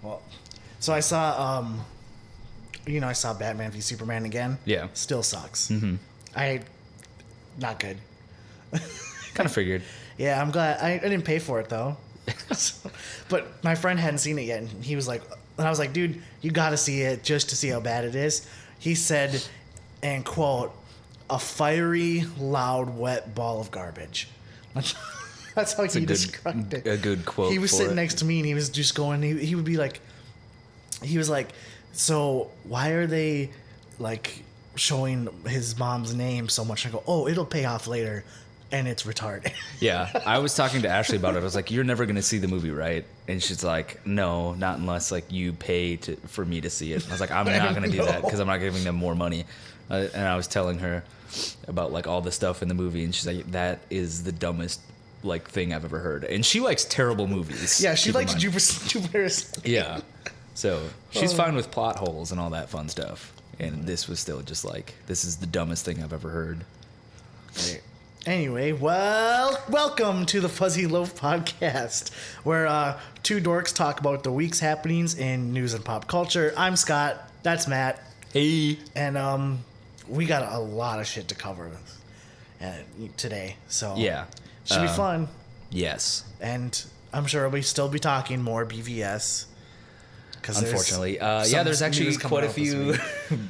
Well, so I saw, I saw Batman v Superman again. Yeah. Still sucks. Mm-hmm. Not good. Kind of figured. Yeah, I'm glad. I didn't pay for it, though. But my friend hadn't seen it yet, and he was like, and I was like, dude, you got to see it just to see how bad it is. He said, and quote, a fiery, loud, wet ball of garbage. That's how he described it. A good quote. He was sitting next to me, and he was just going, he would be like, he was like, so why are they, like, showing his mom's name so much? I go, oh, it'll pay off later. And it's retarded. Yeah, I was talking to Ashley about it. I was like, "You're never going to see the movie, right?" And she's like, "No, not unless like you pay for me to see it." And I was like, "I'm not going to do that because I'm not giving them more money." And I was telling her about like all the stuff in the movie, and she's like, "That is the dumbest like thing I've ever heard." And she likes terrible movies. Yeah, she likes Jupiter's. Yeah, so she's fine with plot holes and all that fun stuff. And this was still just like, this is the dumbest thing I've ever heard. Anyway, well, welcome to the Fuzzy Loaf Podcast, where two dorks talk about the week's happenings in news and pop culture. I'm Scott. That's Matt. Hey. And we got a lot of shit to cover today. So yeah, should be fun. Yes. And I'm sure we'll still be talking more BVS. Unfortunately. There's actually quite a few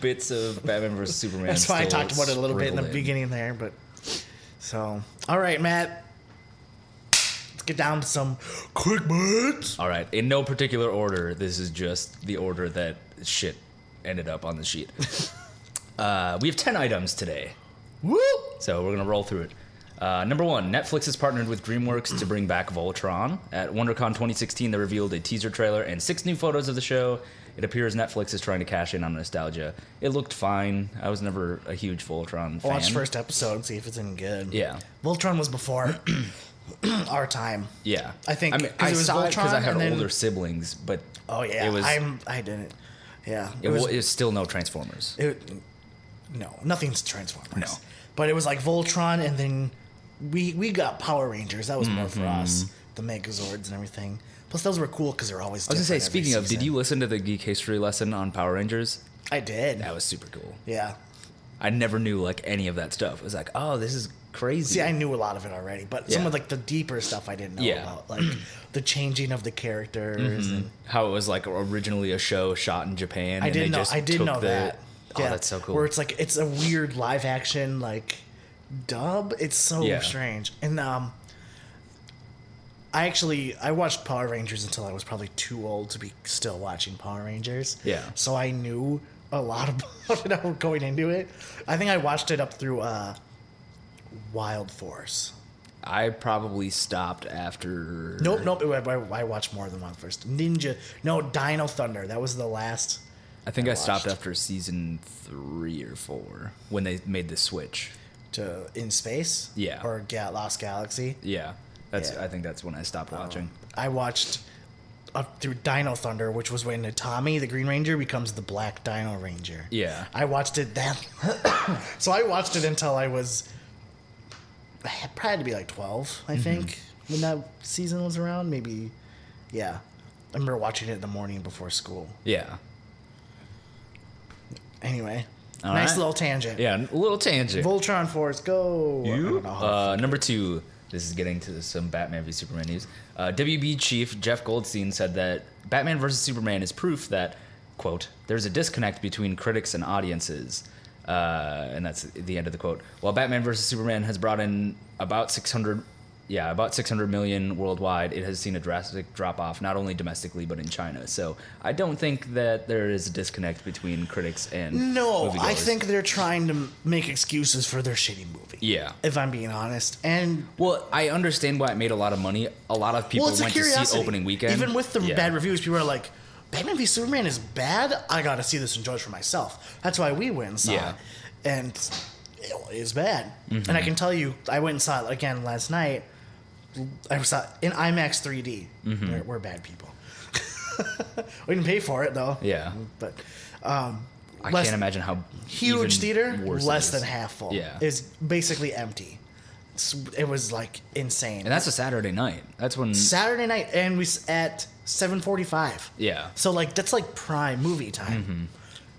bits of Batman vs. Superman. That's why I talked about it a little bit in the beginning there, but... So, all right, Matt. Let's get down to some quick bits. All right. In no particular order. This is just the order that shit ended up on the sheet. We have 10 items today. Woo! So we're going to roll through it. Number 1, Netflix has partnered with DreamWorks to bring back Voltron. At WonderCon 2016, they revealed a teaser trailer and 6 new photos of the show. It appears Netflix is trying to cash in on nostalgia. It looked fine. I was never a huge Voltron fan. Watch first episode and see if it's any good. Yeah. Voltron was before our time. Yeah. I think I it was saw Voltron it because I had older siblings, but oh yeah, it was, I didn't. Yeah. It was still no Transformers. No, nothing's Transformers. No. But it was like Voltron, and then we got Power Rangers. That was more for us. The Megazords and everything. Plus, those were cool because they were always different. I was going to say, speaking of, did you listen to the Geek History lesson on Power Rangers? I did. That was super cool. Yeah. I never knew, like, any of that stuff. It was like, oh, this is crazy. See, I knew a lot of it already, but some of, like, the deeper stuff I didn't know about. Like, the changing of the characters. And how it was, like, originally a show shot in Japan. I did know that. Oh, yeah. That's so cool. Where it's, like, it's a weird live-action, like, dub. It's so strange. And, I watched Power Rangers until I was probably too old to be still watching Power Rangers. Yeah. So I knew a lot about it going into it. I think I watched it up through Wild Force. I probably stopped after... Nope. I watched more than Wild Force. Dino Thunder. That was the last... I think I stopped after season 3 or 4 when they made the switch. To In Space? Yeah. Or Lost Galaxy? Yeah. I think that's when I stopped watching. I watched up through Dino Thunder, which was when Tommy, the Green Ranger, becomes the Black Dino Ranger. Yeah. I watched it so I watched it until I had to be like 12, I think, when that season was around. Maybe, yeah. I remember watching it in the morning before school. Yeah. Anyway, All nice right. little tangent. Yeah, a little tangent. Voltron Force, go! Number 2, this is getting to some Batman v Superman news. WB chief Jeff Goldstein said that Batman vs. Superman is proof that, quote, there's a disconnect between critics and audiences. And that's the end of the quote. While Batman vs. Superman has brought in about 600 million worldwide, it has seen a drastic drop-off, not only domestically, but in China. So I don't think that there is a disconnect between critics and moviegoers. I think they're trying to make excuses for their shitty movie. Yeah. If I'm being honest. And well, I understand why it made a lot of money. A lot of people went to see opening weekend. Even with the bad reviews, people are like, Batman v Superman is bad? I gotta see this and judge for myself. That's why we went and saw it. And it is bad. And I can tell you, I went and saw it again last night. I saw it in IMAX 3D. We're bad people. We didn't pay for it though. Yeah, but I can't imagine how huge theater, less than half full. Yeah, is basically empty. It was like insane, and that's a Saturday night. That's when Saturday night, and we at 7:45. Yeah. So like that's like prime movie time.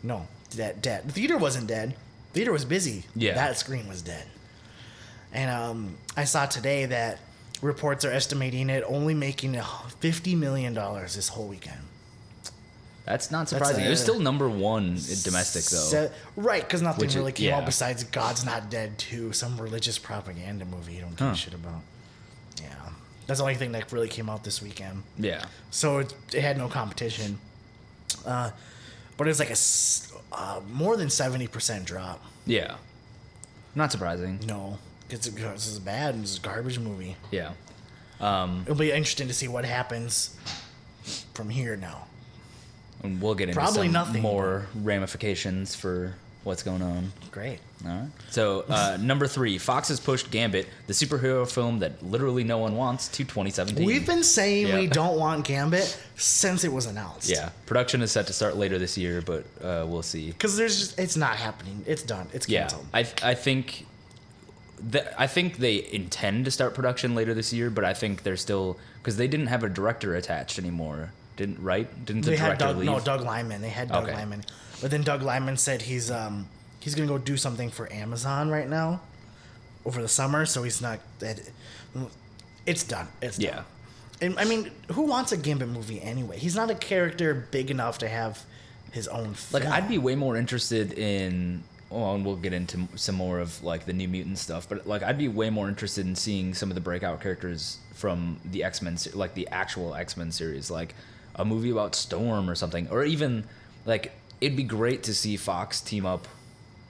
No, dead. The theater wasn't dead. The theater was busy. Yeah. That screen was dead. And I saw today that reports are estimating it only making $50 million this whole weekend. That's not surprising. It was still number one in domestic, though. Right, because nothing really came out yeah. besides God's Not Dead 2, some religious propaganda movie you don't give a shit about. Yeah. That's the only thing that really came out this weekend. Yeah. So it had no competition. But it was like a more than 70% drop. Yeah. Not surprising. No. This is bad. This is a garbage movie. Yeah. It'll be interesting to see what happens from here now. And we'll get into Probably some nothing. more ramifications for what's going on. Great. All right. So, number 3, Fox has pushed Gambit, the superhero film that literally no one wants, to 2017. We've been saying we don't want Gambit since it was announced. Yeah. Production is set to start later this year, but we'll see. Because it's not happening. It's done. It's canceled. Yeah. I think they intend to start production later this year, but I think they're still, because they didn't have a director attached anymore. Didn't the director leave? No, Doug Liman. They had Doug Liman. But then Doug Liman said he's going to go do something for Amazon right now over the summer, so he's not... It's done. It's done. And, I mean, who wants a Gambit movie anyway? He's not a character big enough to have his own film. Like, I'd be way more interested in... Well, and we'll get into some more of, like, the New Mutant stuff, but, like, I'd be way more interested in seeing some of the breakout characters from the X-Men, like, the actual X-Men series, like a movie about Storm or something, or even, like, it'd be great to see Fox team up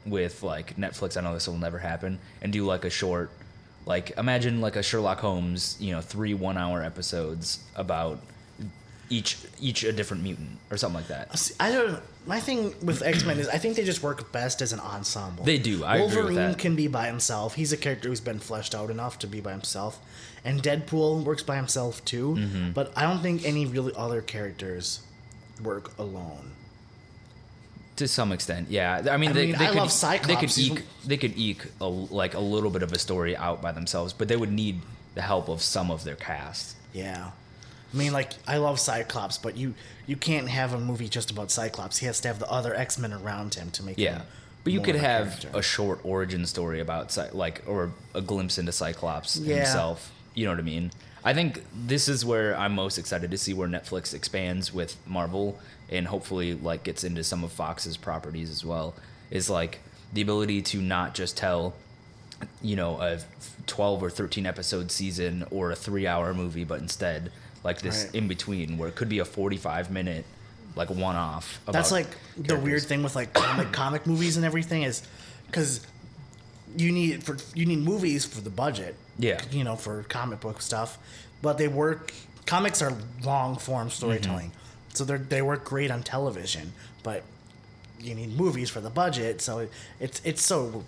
with, like, Netflix. I know this will never happen, and do, like, a short, like, imagine, like, a Sherlock Holmes, 3 1-hour episodes about each a different mutant or something like that. My thing with X-Men is I think they just work best as an ensemble. They do. I agree with that. Wolverine can be by himself. He's a character who's been fleshed out enough to be by himself. And Deadpool works by himself too. Mm-hmm. But I don't think any really other characters work alone. To some extent, yeah. I mean, they I could, love Cyclops. They could eke a little bit of a story out by themselves, but they would need the help of some of their cast. Yeah. I mean, like, I love Cyclops, but you can't have a movie just about Cyclops. He has to have the other X-Men around him to make him but you more could of have character. a short origin story about, or a glimpse into Cyclops himself. You know what I mean? I think this is where I'm most excited to see where Netflix expands with Marvel and hopefully, like, gets into some of Fox's properties as well, is, like, the ability to not just tell, a 12 or 13 episode season or a 3-hour movie, but instead, like, this in between where it could be a 45-minute, like, one-off. That's like the weird thing with, like, comic movies and everything is because you need movies for the budget. Yeah. For comic book stuff, but comics are long form storytelling, so they work great on television. But you need movies for the budget, so it's so.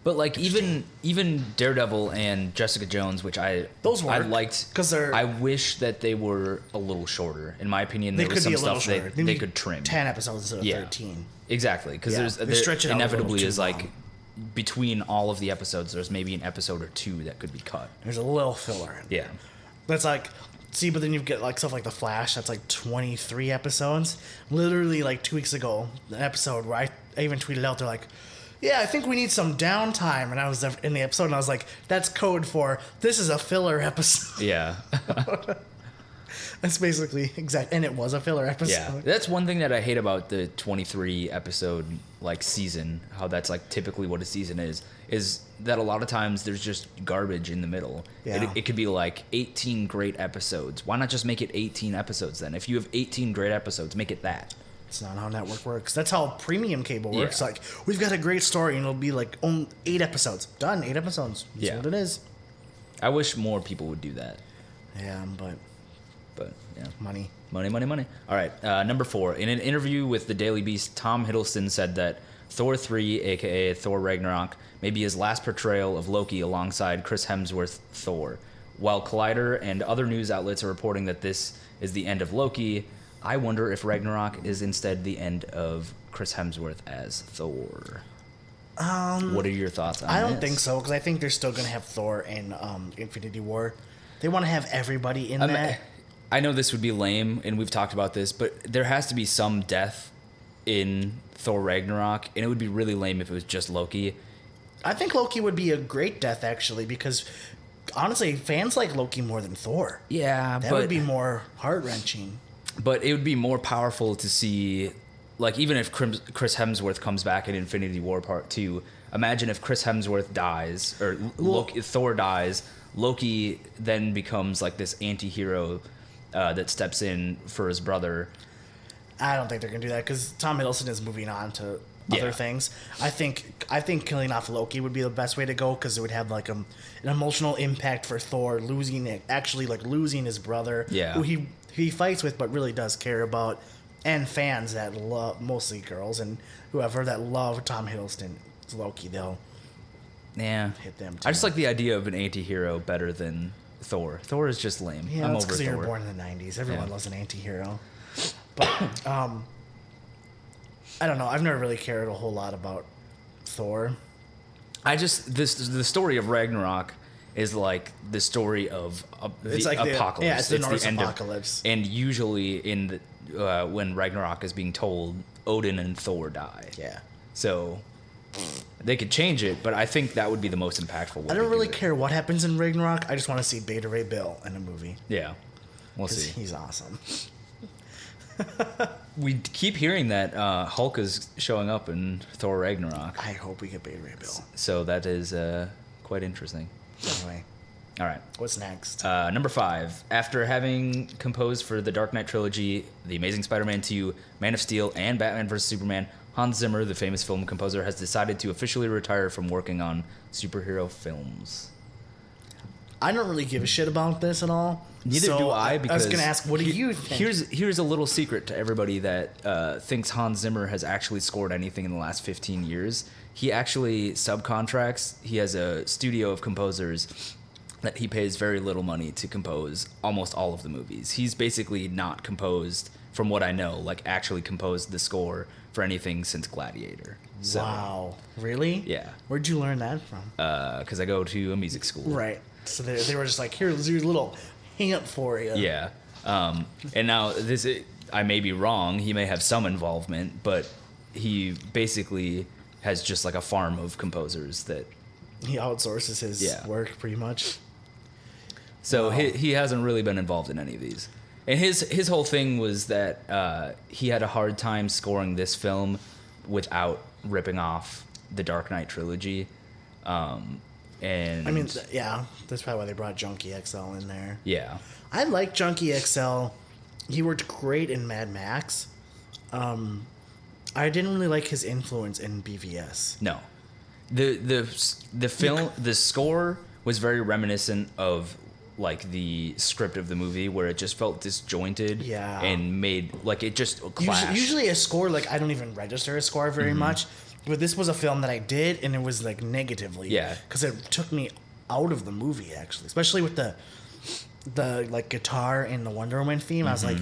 But, like, even Daredevil and Jessica Jones, which I liked, because I wish that they were a little shorter. In my opinion, there was some stuff they could trim. 10 episodes instead of 13. Exactly, because there stretch it out inevitably is long. like between all of the episodes, there's maybe an episode or 2 that could be cut. There's a little filler in Yeah. That's like, but then you get, like, stuff like The Flash, that's like 23 episodes. Literally, like, 2 weeks ago, an episode where I even tweeted out, they're like, yeah, I think we need some downtime. And I was in the episode and I was like, that's code for this is a filler episode. Yeah. That's basically exact. And it was a filler episode. Yeah. That's one thing that I hate about the 23 episode, like, season, how that's, like, typically what a season is that a lot of times there's just garbage in the middle. Yeah. It could be like 18 great episodes. Why not just make it 18 episodes then? If you have 18 great episodes, make it that. It's not how network works. That's how premium cable works. Yeah. Like, we've got a great story and it'll be like 8 episodes. Done, 8 episodes. That's what it is. I wish more people would do that. Yeah, but yeah. money. All right, number 4. In an interview with the Daily Beast, Tom Hiddleston said that Thor 3, a.k.a. Thor Ragnarok, may be his last portrayal of Loki alongside Chris Hemsworth Thor. While Collider and other news outlets are reporting that this is the end of Loki, I wonder if Ragnarok is instead the end of Chris Hemsworth as Thor. What are your thoughts on this? I don't think so, because I think they're still going to have Thor in Infinity War. They want to have everybody in that. I know this would be lame, and we've talked about this, but there has to be some death in Thor Ragnarok, and it would be really lame if it was just Loki. I think Loki would be a great death, actually, because honestly, fans like Loki more than Thor. Yeah, that would be more heart-wrenching. But it would be more powerful to see, like, even if Chris Hemsworth comes back in Infinity War Part 2, imagine if Chris Hemsworth dies, or Thor dies, Loki then becomes, like, this anti-hero that steps in for his brother. I don't think they're going to do that, because Tom Hiddleston is moving on to other things. I think killing off Loki would be the best way to go, because it would have, like, an emotional impact for Thor, losing his brother, who he fights with but really does care about, and fans that love, mostly girls and whoever, that love Tom Hiddleston's Loki, they'll hit them too. I just like the idea of an anti-hero better than Thor. Thor is just lame. Yeah, I'm that's over because you Thor. were born in the 90s. Everyone loves an anti-hero. But I don't know. I've never really cared a whole lot about Thor. The story of Ragnarok is like the story of the apocalypse. It's the Norse end apocalypse. And usually in the when Ragnarok is being told, Odin and Thor die. Yeah. So they could change it, but I think that would be the most impactful way. I don't really care what happens in Ragnarok. I just want to see Beta Ray Bill in a movie. Yeah. We'll see. He's awesome. We keep hearing that Hulk is showing up in Thor Ragnarok. I hope we get Beta Ray Bill. So that is quite interesting. Anyway. All right. What's next? Number 5. After having composed for the Dark Knight trilogy, The Amazing Spider-Man 2, Man of Steel, and Batman vs. Superman, Hans Zimmer, the famous film composer, has decided to officially retire from working on superhero films. I don't really give a shit about this at all. Neither do I. Because I was going to ask, what do you think? Here's a little secret to everybody that thinks Hans Zimmer has actually scored anything in the last 15 years. He actually subcontracts. He has a studio of composers that he pays very little money to compose almost all of the movies. He's basically not composed, from what I know, like actually composed the score for anything since Gladiator. So, wow. Really? Yeah. Where'd you learn that from? Because I go to a music school. Right. So they were just like, here's your little hint for you. Yeah. And now I may be wrong. He may have some involvement, but he basically has just like a farm of composers that he outsources his work pretty much. So he hasn't really been involved in any of these. And his whole thing was that he had a hard time scoring this film without ripping off the Dark Knight trilogy. And I mean, that's probably why they brought Junkie XL in there. Yeah. I like Junkie XL. He worked great in Mad Max. I didn't really like his influence in BVS. No. The film, the score was very reminiscent of like the script of the movie, where it just felt disjointed and made like it just clashed. Usually a score, like I don't even register a score very much, but this was a film that I did, and it was like negatively, because it took me out of the movie actually, especially with the like guitar in the Wonder Woman theme. I was like,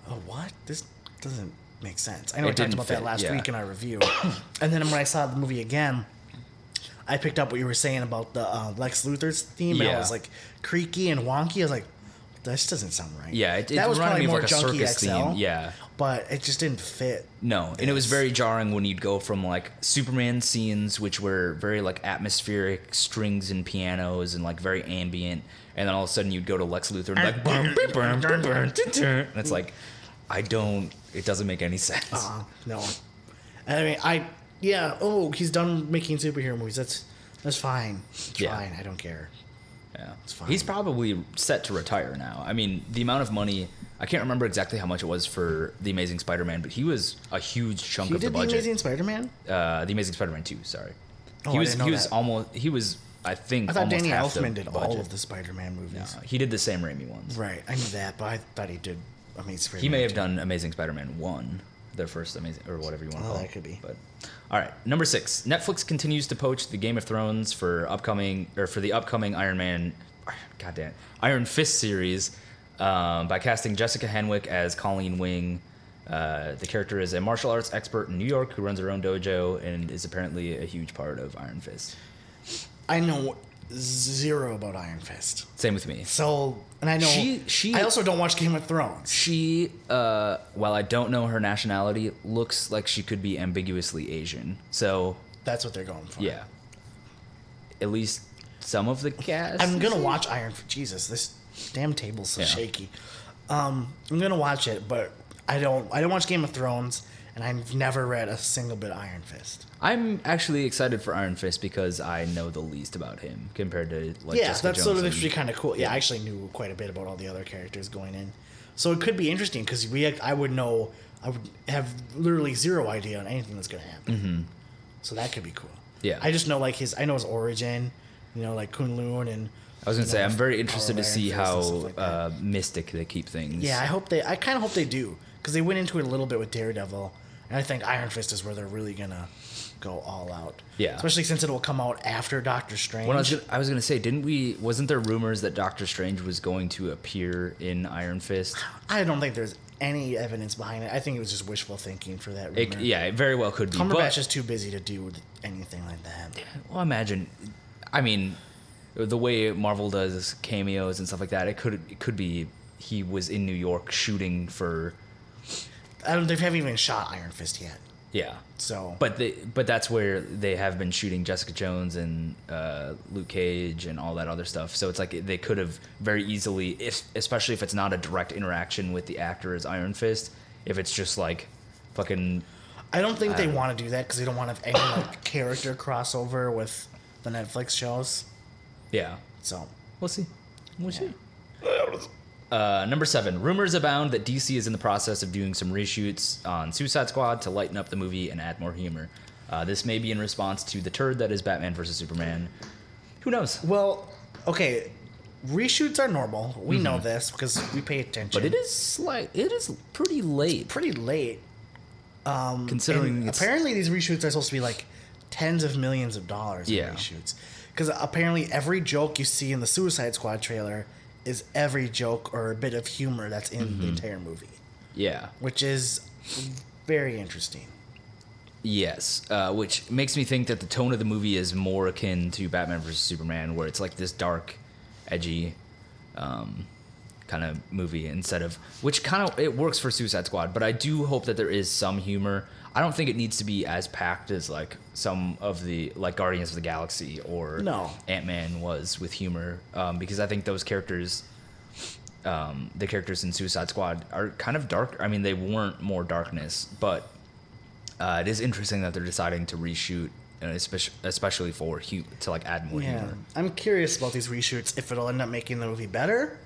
oh, what? This doesn't make sense. I know I talked about that last week in our review, and then when I saw the movie again, I picked up what you were saying about the Lex Luthor's theme, and it was like creaky and wonky. I was like, this doesn't sound right. Yeah, that was probably more like a Junkie circus XL, theme. Yeah, but it just didn't fit. No, and it was very jarring when you'd go from like Superman scenes, which were very like atmospheric strings and pianos and like very ambient, and then all of a sudden you'd go to Lex Luthor and it's like, it doesn't make any sense. No, I mean, he's done making superhero movies. That's fine. It's fine. I don't care. Yeah, it's fine. He's probably set to retire now. I mean, the amount of money, I can't remember exactly how much it was for The Amazing Spider-Man, but he was a huge chunk of the budget. The Amazing Spider-Man? The Amazing Spider-Man 2, sorry. Oh, he I was didn't know that. I think I thought almost Danny half Elfman the did budget. all of the Spider-Man movies. No, he did the Sam Raimi ones. Right, I knew that, but I thought he did Amazing Spider-Man. He may have done Amazing Spider-Man 1, their first Amazing, or whatever you want to call it. That could be. But all right, number 6. Netflix continues to poach the Game of Thrones for the upcoming Iron Fist series by casting Jessica Henwick as Colleen Wing. The character is a martial arts expert in New York who runs her own dojo and is apparently a huge part of Iron Fist. I know zero about Iron Fist. Same with me. So, and I know I also don't watch Game of Thrones. She, while I don't know her nationality, looks like she could be ambiguously Asian. So that's what they're going for. Yeah. At least some of the cast. I'm gonna watch Iron Fist. Jesus, this damn table's so shaky. I'm gonna watch it, but I don't watch Game of Thrones, and I've never read a single bit of Iron Fist. I'm actually excited for Iron Fist because I know the least about him compared to that's Jessica Jones sort of actually kind of cool. Yeah, I actually knew quite a bit about all the other characters going in, so it could be interesting because I would have literally zero idea on anything that's gonna happen. Mm-hmm. So that could be cool. Yeah, I just know I know his origin, like Kunlun and. I was gonna say I'm very interested to see how mystic they keep things. Yeah, I kind of hope they do because they went into it a little bit with Daredevil, and I think Iron Fist is where they're really gonna go all out. Yeah, especially since it will come out after Doctor Strange. I was gonna say, wasn't there rumors that Doctor Strange was going to appear in Iron Fist? I don't think there's any evidence behind it. I think it was just wishful thinking for that rumor. It very well could be. Cumberbatch is too busy to do anything like that. Well, imagine. I mean, the way Marvel does cameos and stuff like that, it could be he was in New York shooting for. They haven't even shot Iron Fist yet. Yeah. So. But that's where they have been shooting Jessica Jones and Luke Cage and all that other stuff. So it's like they could have very easily, especially if it's not a direct interaction with the actor as Iron Fist, if it's just like fucking. I don't think they want to do that because they don't want to have any character crossover with the Netflix shows. Yeah. So we'll see. Number 7. Rumors abound that DC is in the process of doing some reshoots on Suicide Squad to lighten up the movie and add more humor. This may be in response to the turd that is Batman vs. Superman. Who knows? Well, okay. Reshoots are normal. We know this because we pay attention. But it is pretty late. Pretty late. Considering apparently these reshoots are supposed to be like tens of millions of dollars in reshoots. Because apparently every joke you see in the Suicide Squad trailer is every joke or a bit of humor that's in the entire movie. Yeah. Which is very interesting. Yes. Which makes me think that the tone of the movie is more akin to Batman vs. Superman, where it's like this dark, edgy kind of movie instead of... Which kind of... It works for Suicide Squad, but I do hope that there is some humor. I don't think it needs to be as packed as like some of the like Guardians of the Galaxy or Ant-Man was with humor, because I think those characters, the characters in Suicide Squad are kind of dark. I mean, they warrant more darkness, but it is interesting that they're deciding to reshoot, especially to like add more humor. I'm curious about these reshoots if it'll end up making the movie better,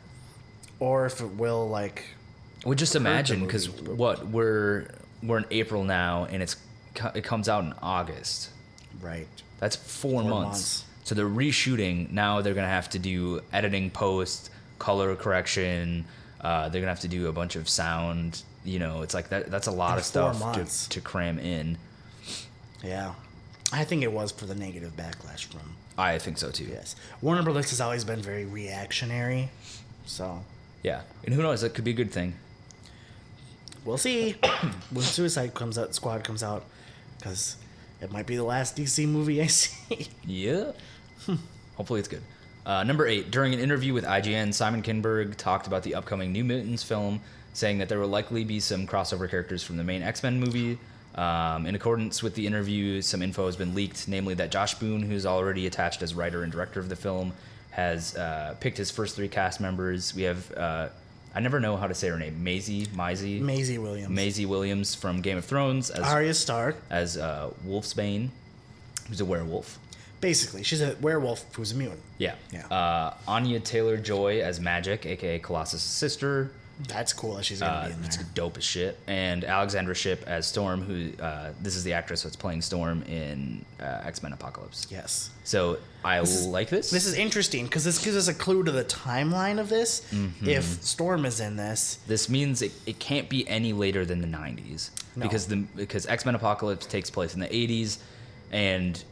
or if it will like. Well, just imagine because we're in April now, and it comes out in August. Right. That's 4 months. So they're reshooting. Now they're going to have to do editing, post, color correction. They're going to have to do a bunch of sound. It's like that's a lot of stuff to cram in. Yeah. I think it was for the negative backlash from... I think so, too. Yes. Warner Brothers has always been very reactionary, so... Yeah. And who knows? That could be a good thing. We'll see when Suicide Squad comes out, because it might be the last DC movie I see. Yeah. Hopefully it's good. Number 8. During an interview with IGN, Simon Kinberg talked about the upcoming New Mutants film, saying that there will likely be some crossover characters from the main X-Men movie. In accordance with the interview, some info has been leaked, namely that Josh Boone, who's already attached as writer and director of the film, has picked his first 3 cast members. We have... I never know how to say her name. Maisie Williams. Maisie Williams from Game of Thrones. As Arya Stark. As Wolfsbane, who's a werewolf. Basically, she's a werewolf who's immune. Yeah. Anya Taylor-Joy as Magic, a.k.a. Colossus' sister. That's cool that she's going to be in there. It's dope as shit. And Alexandra Shipp as Storm, who this is the actress that's playing Storm in X-Men Apocalypse. Yes. So I like this. This is interesting because this gives us a clue to the timeline of this. Mm-hmm. If Storm is in this. This means it can't be any later than the 90s. No. Because X-Men Apocalypse takes place in the 80s. And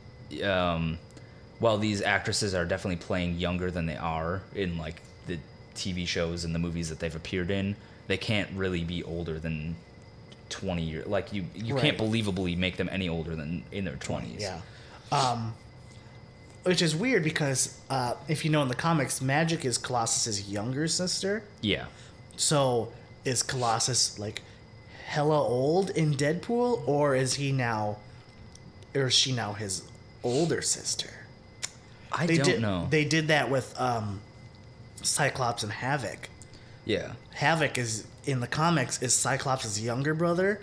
while these actresses are definitely playing younger than they are in like the TV shows and the movies that they've appeared in, they can't really be older than 20 years. Like you can't believably make them any older than in their 20s. Yeah. which is weird because if you know in the comics, Magic is Colossus's younger sister. Yeah. So is Colossus like hella old in Deadpool, or is she now his older sister? I don't know. They did that with Cyclops and Havoc. Yeah. Havoc is in the comics is Cyclops' younger brother.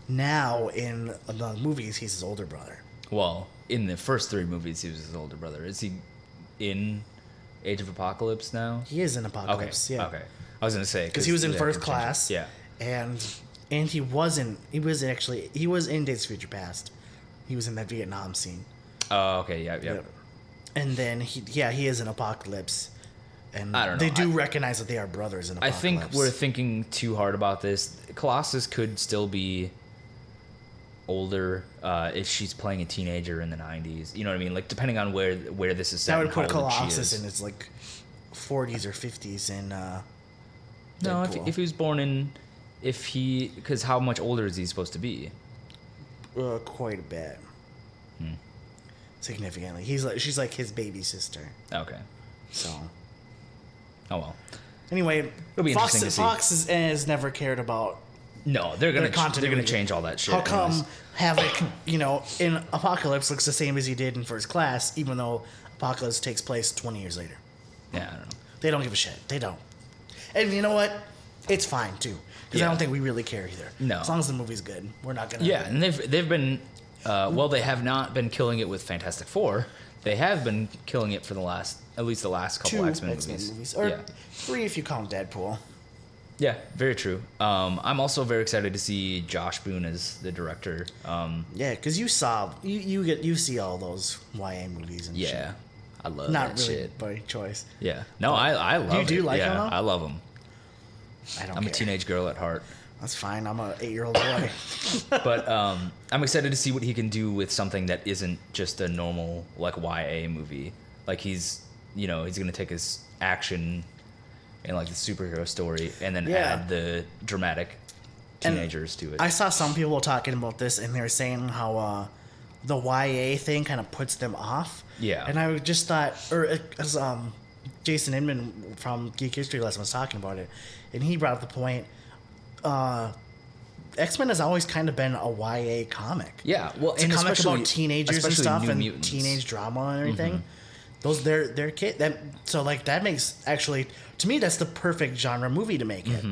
Now in the movies, he's his older brother. Well, in the first 3 movies, he was his older brother. Is he in Age of Apocalypse now? He is in Apocalypse. Okay. Yeah. Okay. I was gonna say because he was in First Class. Yeah. And he was in Days of Future Past. He was in that Vietnam scene. Oh, okay. Yeah. And then he is in Apocalypse. And I don't know. They do recognize that they are brothers in Apocalypse. I think we're thinking too hard about this. Colossus could still be older if she's playing a teenager in the 90s. You know what I mean? Like, depending on where this is set. That would put how old she Colossus is. in his, like, 40s or 50s in No, Deadpool. if he was born in... Because how much older is he supposed to be? Quite a bit. Significantly. She's like his baby sister. Okay. So... Oh, well. Anyway, It'll be interesting to see. Fox has never cared about. No, they're gonna continuity. change all that shit. How come anyways. Havoc, in Apocalypse looks the same as he did in First Class, even though Apocalypse takes place 20 years later? Yeah, I don't know. They don't give a shit. They don't. And you know what? It's fine too, because I don't think we really care either. No. As long as the movie's good, we're not gonna. Yeah, and they've been they have not been killing it with Fantastic Four. They have been killing it for at least the last couple 2 X-Men movies. or yeah. 3 if you count Deadpool. Yeah, very true. I'm also very excited to see Josh Boone as the director. Yeah, because you see all those YA movies and shit. Yeah, I love Not that really shit. by choice. Yeah, no, I love it. You do like yeah, them, though? I love them. I don't I'm care. a teenage girl at heart. That's fine. I'm a 8-year-old boy. But I'm excited to see what he can do with something that isn't just a normal like YA movie. Like he's gonna take his action and like the superhero story and then add the dramatic teenagers to it. I saw some people talking about this, and they were saying how the YA thing kind of puts them off. Yeah. And I just thought, as Jason Inman from Geek History Lesson was talking about it, and he brought up the point. X-Men has always kind of been a YA comic. Yeah, well, it's and a comic especially about teenagers and especially stuff, New and Mutants. teenage drama and everything. Those they're kid that so like that makes actually to me that's the perfect genre movie to make it.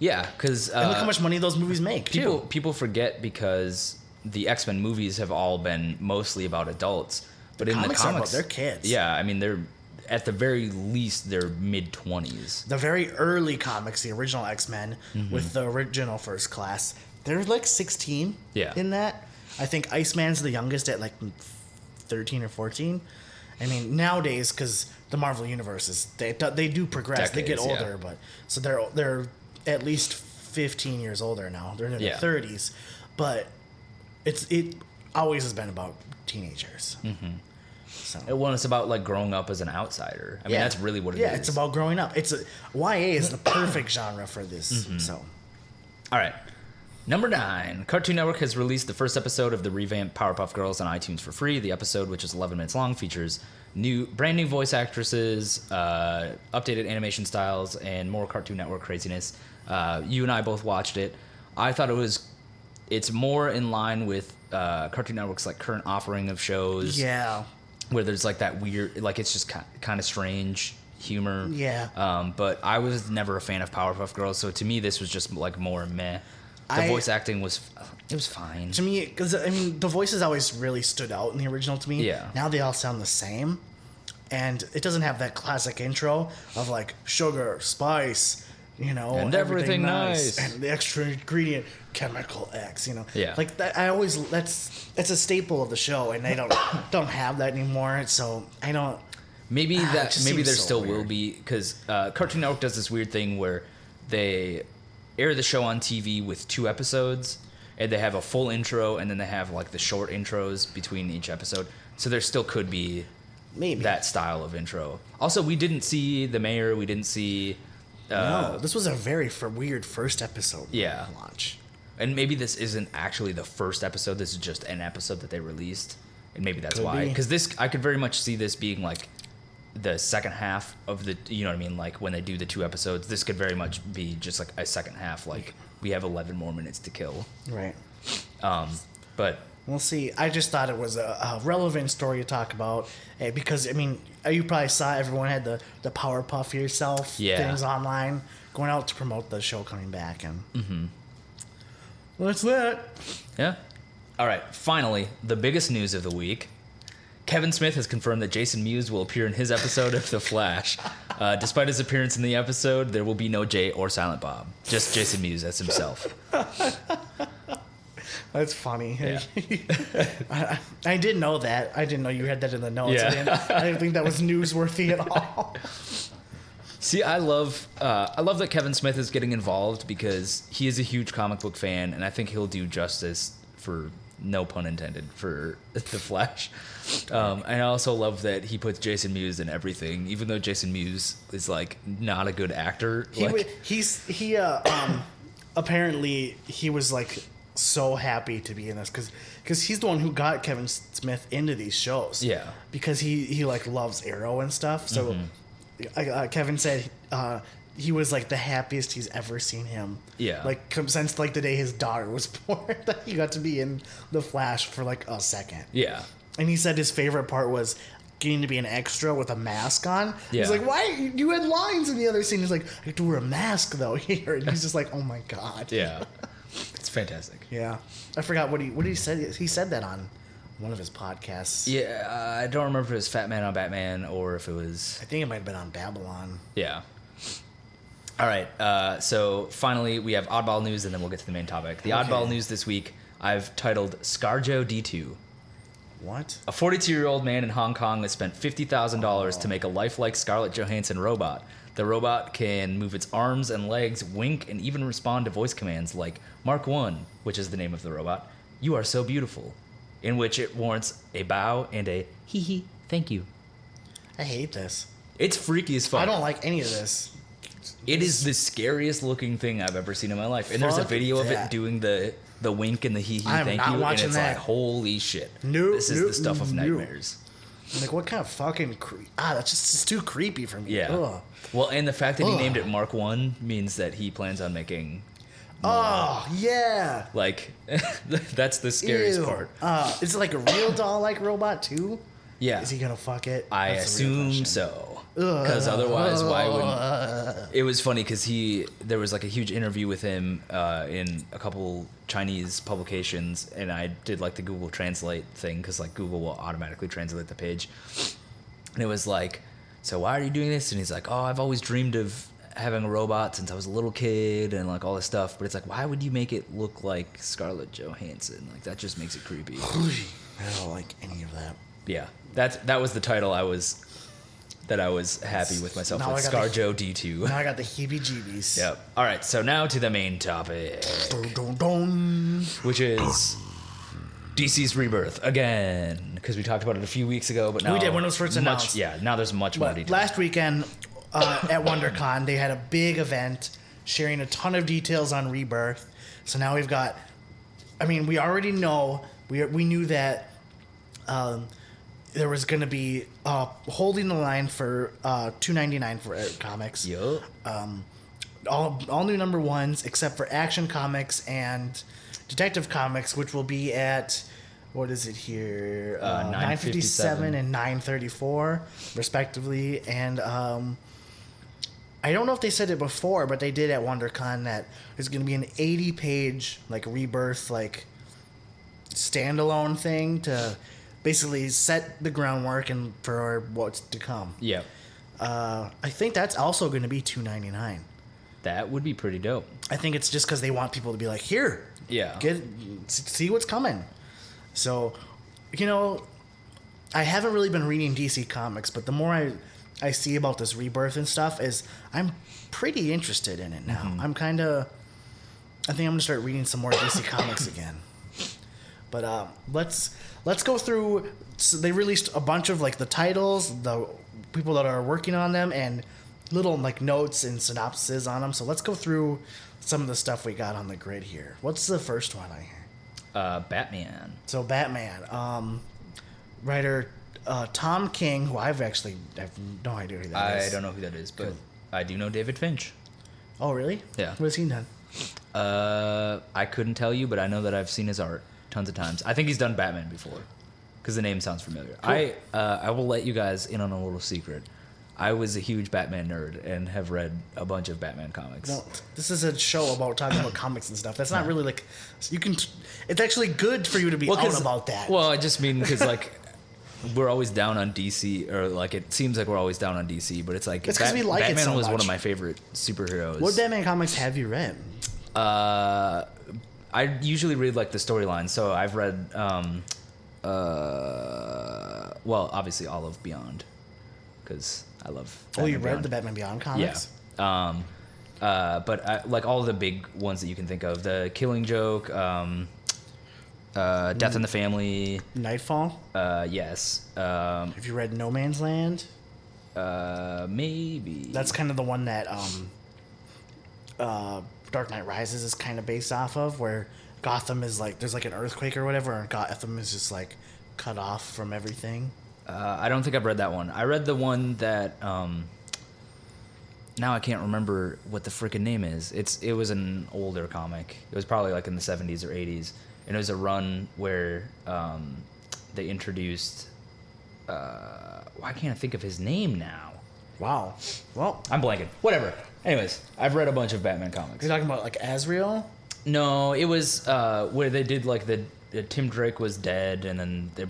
Yeah, because And look how much money those movies make too. people forget because the X-Men movies have all been mostly about adults, but in the Comics are about comics their kids. Yeah, I mean they're at the very least they're mid-20s. The very early comics, the original X-Men with the original First Class, they're like 16 in that. I think Iceman's the youngest at like 13 or 14. I mean, nowadays, because the Marvel Universe they do progress. They get Decades, older, but so they're at least 15 years older now. They're in their 30s, but it always has been about teenagers. So. Well, it's about like growing up as an outsider. I mean, that's really what it is. Yeah, it's about growing up. YA is the perfect genre for this. So, all right. Number 9, Cartoon Network has released the first episode of the revamped Powerpuff Girls on iTunes for free. The episode, which is 11 minutes long, features brand new voice actresses, updated animation styles, and more Cartoon Network craziness. You and I both watched it. I thought it's more in line with Cartoon Network's like current offering of shows. yeah. Where there's like that weird, like it's just kind of strange humor. Yeah. But I was never a fan of Powerpuff Girls, so to me this was just like more meh. The voice acting was fine. To me, because I mean, the voices always really stood out in the original to me. Yeah. Now they all sound the same, and it doesn't have that classic intro of like sugar, spice, and everything nice, and the extra ingredient, chemical X. Yeah. Like that. It's a staple of the show, and they don't have that anymore. So I don't. Maybe there still weird. will be because Cartoon Network does this weird thing where they air the show on TV with 2 episodes, and they have a full intro, and then they have like the short intros between each episode. So there still could be Maybe that style of intro. Also, we didn't see the mayor. We didn't see. No, this was a very weird first episode. Yeah. Launch. And maybe this isn't actually the first episode. This is just an episode that they released. and maybe that's Could why. be. Because I could very much see this being like the second half of the, you know what I mean? Like when they do the 2 episodes, this could very much be just like a second half. Like we have 11 more minutes to kill. Right. But We'll see. I just thought it was a relevant story to talk about because, I mean, you probably saw everyone had the Powerpuff Yourself things online going out to promote the show coming back. And what's that? yeah. All right. Finally, the biggest news of the week. Kevin Smith has confirmed that Jason Mewes will appear in his episode of The Flash. Despite his appearance in the episode, there will be no Jay or Silent Bob. Just Jason Mewes as himself. That's funny. Yeah. I didn't know that. I didn't know you had that in the notes. Yeah. I didn't think that was newsworthy at all. See, I love that Kevin Smith is getting involved because he is a huge comic book fan, and I think he'll do justice, for no pun intended, for The Flash. And I also love that he puts Jason Mewes in everything, even though Jason Mewes is like not a good actor. He apparently he was like so happy to be in this because he's the one who got Kevin Smith into these shows. Yeah, because he like loves Arrow and stuff. So Kevin said he was like the happiest he's ever seen him. Yeah, like since like the day his daughter was born, that he got to be in The Flash for like a second. Yeah, and he said his favorite part was getting to be an extra with a mask on. Yeah. He's like, why? You had lines in the other scene. He's like, I have to wear a mask though here. And he's just like, oh my God. Yeah. It's fantastic. Yeah. I forgot what he said. He said that on one of his podcasts. Yeah, I don't remember if it was Fat Man on Batman or if it was... I think it might have been on Babylon. Yeah. All right. So finally, we have oddball news, and then we'll get to the main topic. The oddball news this week, I've titled ScarJo D2. What? A 42-year-old man in Hong Kong has spent $50,000 to make a lifelike Scarlett Johansson robot. The robot can move its arms and legs, wink, and even respond to voice commands like Mark 1, which is the name of the robot, "You are so beautiful," in which it warrants a bow and a hee hee, thank you. I hate this. It's freaky as fuck. I don't like any of this. It is the scariest looking thing I've ever seen in my life. And there's a Fuck video of it that. doing the wink and the hee hee, I'm thank not you, and watching it's that. like, holy shit. Nope, This is the stuff of nightmares. Like, what kind of fucking that's just too creepy for me. Yeah. Ugh. Well, and the fact that he named it Mark 1 means that he plans on making... Oh, yeah. Like, that's the scariest Ew. part. Is it like a real doll-like robot, too? Yeah. Is he gonna fuck it? I That's the real assume question. so. Because otherwise, why wouldn't... It was funny because there was like a huge interview with him in a couple Chinese publications, and I did like the Google Translate thing because like Google will automatically translate the page. And it was like, so why are you doing this? And he's like, oh, I've always dreamed of having a robot since I was a little kid and like all this stuff. But it's like, why would you make it look like Scarlett Johansson? Like that just makes it creepy. I don't like any of that. Yeah, that was the title I was happy with myself Now with. I got ScarJo D2. Now I got the heebie-jeebies. Yep. All right, so now to the main topic, Dun, dun, dun. which is DC's Rebirth again, because we talked about it a few weeks ago, but now We did when it was first announced. Yeah, now there's much more But detail. last weekend at WonderCon, they had a big event sharing a ton of details on Rebirth. So now we've got... I mean, we already know... We knew that... there was going to be holding the line for $2.99 for comics. Yup. All new number ones except for Action Comics and Detective Comics, which will be at what is it here? $9.57 and $9.34 respectively. And I don't know if they said it before, but they did at WonderCon that there's going to be an 80-page like Rebirth like standalone thing to basically set the groundwork and for what's to come. Yep. I think that's also going to be $2.99. That would be pretty dope. I think it's just because they want people to be like, here, Yeah. see what's coming. So, you know, I haven't really been reading DC Comics, but the more I see about this Rebirth and stuff, is I'm pretty interested in it now. I think I'm going to start reading some more DC Comics again. But let's go through. So they released a bunch of like the titles, the people that are working on them, and little like notes and synopses on them. So let's go through some of the stuff we got on the grid here. What's the first one I hear? Batman. So Batman. writer Tom King, who I have no idea who that is. I don't know who that is, but I do know David Finch. Oh, really? Yeah. What has he done? I couldn't tell you, but I know that I've seen his art tons of times. I think he's done Batman before, because the name sounds familiar. Cool. I will let you guys in on a little secret. I was a huge Batman nerd and have read a bunch of Batman comics. No, this is a show about talking about comics and stuff. That's not really like you can. It's actually good for you to be out about that. Well, I just mean because like we're always down on DC, or like it seems like we're always down on DC, but it's like it's because we like Batman it so was much. one of my favorite superheroes. What Batman comics have you read? I usually read like the storyline, so I've read well, obviously all of Beyond, because I love Batman you read Beyond. the Batman Beyond comics? Yeah. But like all the big ones that you can think of, the Killing Joke, Death in the Family, Nightfall? yes. Have you read No Man's Land? Maybe. That's kind of the one that Dark Knight Rises is kind of based off of, where Gotham is like, there's like an earthquake or whatever, and Gotham is just like cut off from everything. I don't think I've read that one. I read the one that now I can't remember what the freaking name is. It was an older comic. It was probably like in the 70s or 80s, and it was a run where they introduced. Why can't I think of his name now? Wow. Well, I'm blanking. Whatever. Anyways, I've read a bunch of Batman comics. you're talking about like Azrael? No, it was where they did like the Tim Drake was dead, and then they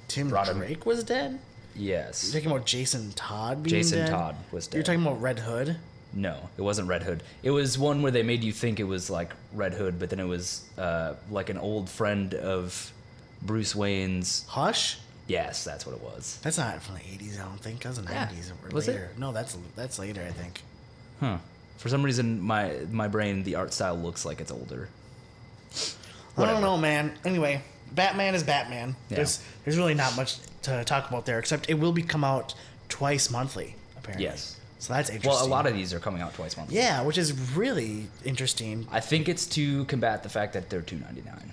Tim brought him. Drake was dead? Yes. You're talking about Jason Todd being Jason dead? Todd was dead. You're talking about Red Hood? No, it wasn't Red Hood. It was one where they made you think it was like Red Hood, but then it was like an old friend of Bruce Wayne's. Hush? Yes, that's what it was. That's not from the 80s, I don't think. That was the 90s or Was it? later. No, that's later, I think. Huh. For some reason, my brain, the art style looks like it's older. I don't know, man. Anyway, Batman is Batman. Yeah. There's really not much to talk about there, except it will be come out twice monthly, apparently. Yes. So that's interesting. Well, a lot of these are coming out twice monthly. Yeah, which is really interesting. I think it's to combat the fact that they're $2.99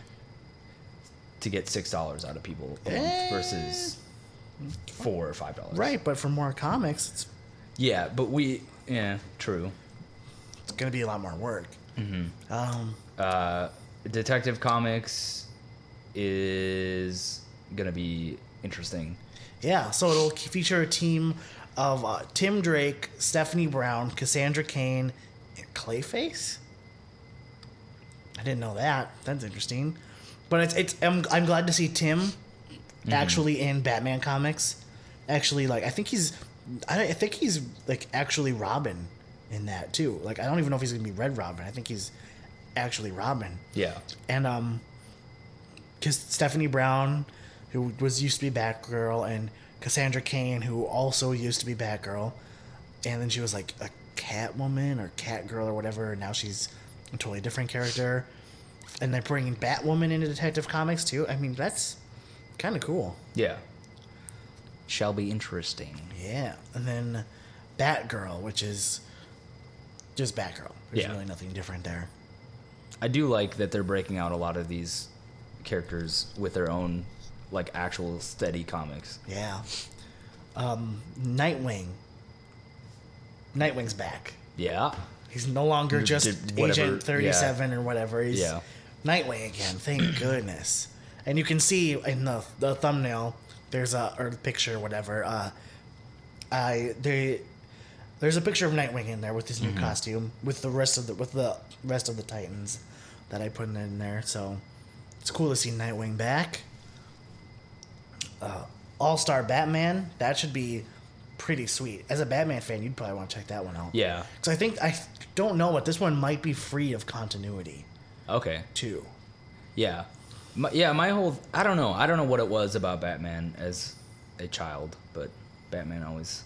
to get $6 out of people a month versus $4 or $5. Right, but for more comics, Yeah, but true. it's going to be a lot more work. Detective Comics is gonna be interesting. Yeah, so it'll feature a team of Tim Drake, Stephanie Brown, Cassandra Cain, and Clayface. I didn't know that. That's interesting. But I'm glad to see Tim actually in Batman comics. Actually, like I think he's like actually Robin in that too. Like I don't even know if he's gonna be Red Robin. I think he's actually Robin. Yeah. And because Stephanie Brown, who used to be Batgirl, and Cassandra Cain, who also used to be Batgirl, and then she was like a Catwoman or Catgirl or whatever, and now she's a totally different character. And they're bringing Batwoman into Detective Comics too. I mean, that's kind of cool. Yeah. Shall be interesting. Yeah. And then Batgirl, which is just Batgirl. There's really nothing different there. I do like that they're breaking out a lot of these characters with their own, like, actual steady comics. Yeah. Nightwing. Nightwing's back. Yeah. He's no longer just Agent 37 or whatever. He's Nightwing again. Thank goodness. And you can see in the thumbnail, there's or the picture, whatever. There's a picture of Nightwing in there with his new costume with the rest of the Titans that I put in there. So it's cool to see Nightwing back. All-Star Batman, that should be pretty sweet. As a Batman fan, you'd probably want to check that one out. Yeah. Because I don't know, but this one might be free of continuity. Okay. Too. Yeah. My whole... I don't know what it was about Batman as a child, but Batman always...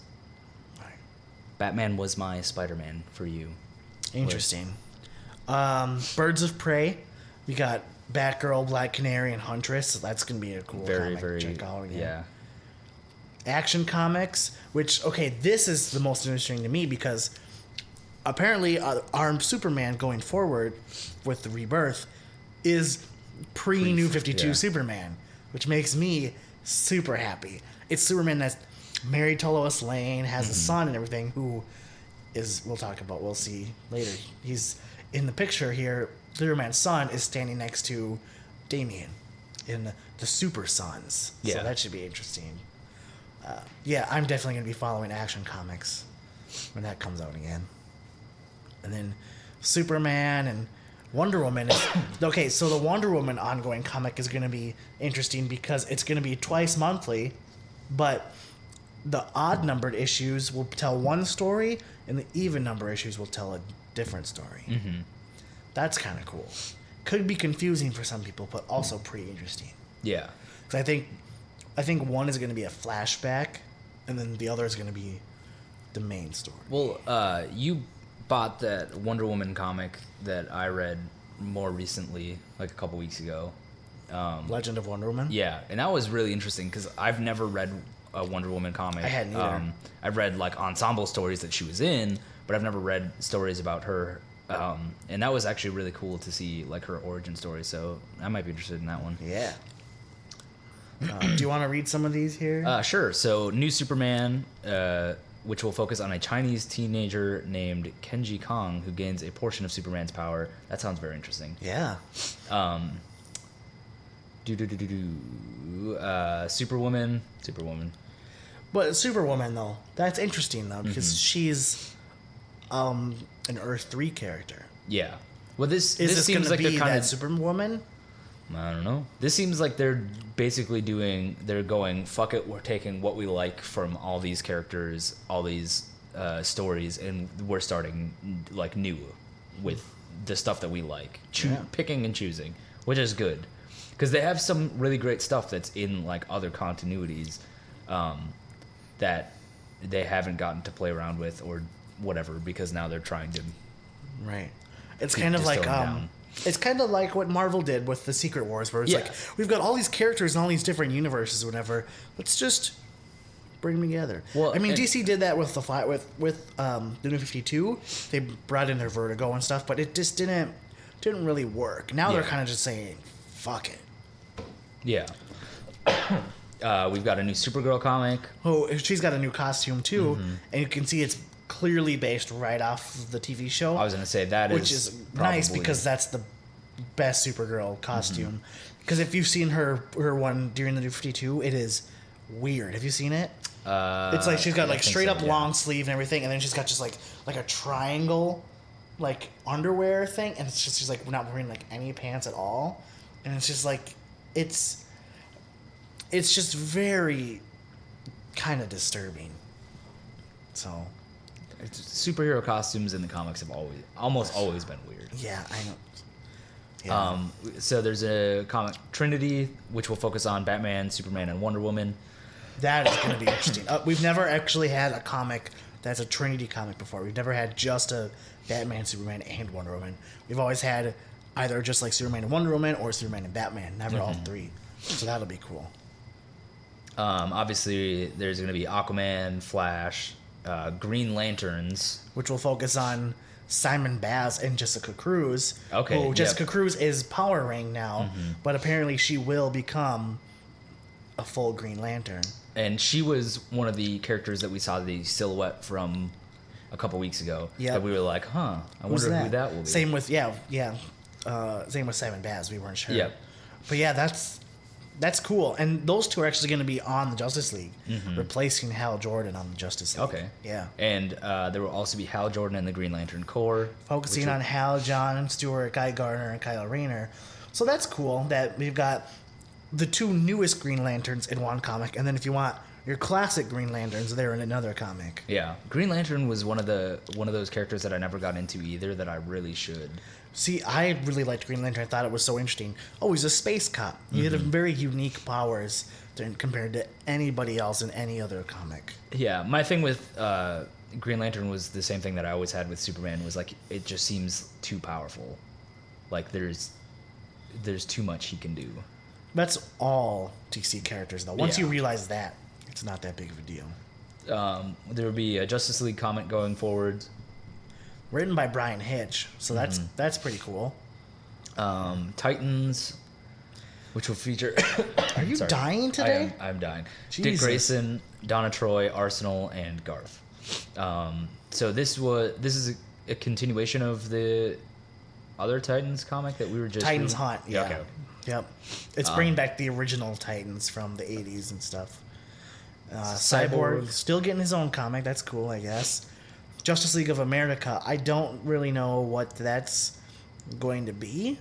Batman was my Spider-Man for you. Interesting. Birds of Prey. We got Batgirl, Black Canary, and Huntress. So that's going to be a cool comic to check out again. Yeah. Action Comics, which, okay, this is the most interesting to me because apparently our Superman going forward with the Rebirth is pre-New 52 Superman, which makes me super happy. It's Superman that's married to Lois Lane, has a son and everything, who is, we'll see later. He's in the picture here. Superman's son is standing next to Damian in the Super Sons. Yeah. So that should be interesting. Yeah, I'm definitely going to be following Action Comics when that comes out again. And then Superman and Wonder Woman is... Okay, so the Wonder Woman ongoing comic is going to be interesting because it's going to be twice monthly, but the odd-numbered issues will tell one story, and the even-number issues will tell a different story. Mm-hmm. That's kind of cool. Could be confusing for some people, but also pretty interesting. Yeah. Because I think one is going to be a flashback, and then the other is going to be the main story. Well, you bought that Wonder Woman comic that I read more recently, like a couple weeks ago. Legend of Wonder Woman? Yeah, and that was really interesting because I've never read a Wonder Woman comic. I hadn't either. I've read like ensemble stories that she was in, but I've never read stories about her. And that was actually really cool to see like her origin story. So I might be interested in that one. Yeah. Do you want to read some of these here? Sure. So New Superman, which will focus on a Chinese teenager named Kenji Kong who gains a portion of Superman's power. That sounds very interesting. Yeah. Superwoman. But Superwoman, though, that's interesting, though, because she's an Earth 3 character. Yeah. Well, this Is seems going like to be they're kind that of... Superwoman? I don't know. This seems like they're basically they're going, fuck it, we're taking what we like from all these characters, all these stories, and we're starting like new with the stuff that we like. Picking and choosing, which is good. Because they have some really great stuff that's in like other continuities that they haven't gotten to play around with or whatever, because now they're trying to... Right. It's kind of like... It's kind of like what Marvel did with the Secret Wars, where it's like, we've got all these characters in all these different universes or whatever. Let's just bring them together. Well, I mean, DC did that with the New 52. They brought in their Vertigo and stuff, but it just didn't really work. Now they're kind of just saying, fuck it. Yeah. We've got a new Supergirl comic. Oh, she's got a new costume too, and you can see it's clearly based right off the TV show. I was going to say which is nice because that's the best Supergirl costume. Because if you've seen her one during the New 52, it is weird. Have you seen it? It's like she's got like straight up long sleeve and everything, and then she's got just like a triangle like underwear thing, and it's just she's like not wearing like any pants at all, and it's just like it's just very kind of disturbing. So. Superhero costumes in the comics have almost always been weird. Yeah, I know. Yeah. So there's a comic Trinity, which will focus on Batman, Superman, and Wonder Woman. That is going to be interesting. We've never actually had a comic that's a Trinity comic before. We've never had just a Batman, Superman, and Wonder Woman. We've always had either just like Superman and Wonder Woman or Superman and Batman, never all three. So that'll be cool. Obviously, there's going to be Aquaman, Flash, Green Lanterns, which will focus on Simon Baz and Jessica Cruz. Okay, who Jessica Cruz is Power Ring now, but apparently she will become a full Green Lantern. And she was one of the characters that we saw the silhouette from a couple weeks ago. Yeah, that we were like, I wonder who that will be. Same with same with Simon Baz. We weren't sure. Yeah, but yeah, that's cool. And those two are actually going to be on the Justice League, replacing Hal Jordan on the Justice League. Okay. Yeah. And there will also be Hal Jordan and the Green Lantern Corps. Focusing on Hal, John Stewart, Guy Gardner, and Kyle Rayner. So that's cool that we've got the two newest Green Lanterns in one comic. And then if you want your classic Green Lanterns, they're in another comic. Yeah. Green Lantern was one of those characters that I never got into either that I really should. See, I really liked Green Lantern. I thought it was so interesting. Oh, he's a space cop. He had very unique powers compared to anybody else in any other comic. Yeah, my thing with Green Lantern was the same thing that I always had with Superman, was like it just seems too powerful. Like there's too much he can do. That's all DC characters, though. Once you realize that, it's not that big of a deal. There will be a Justice League comic going forward. Written by Brian Hitch, so that's pretty cool. Titans. which will feature. Are you dying today? I'm dying. Jesus. Dick Grayson, Donna Troy, Arsenal, and Garth. So this is a continuation of the other Titans comic that we were just Titans reading? Hunt. Yeah. Okay. Yep. It's bringing back the original Titans from the 80s and stuff. Cyborg still getting his own comic. That's cool, I guess. Justice League of America. I don't really know what that's going to be.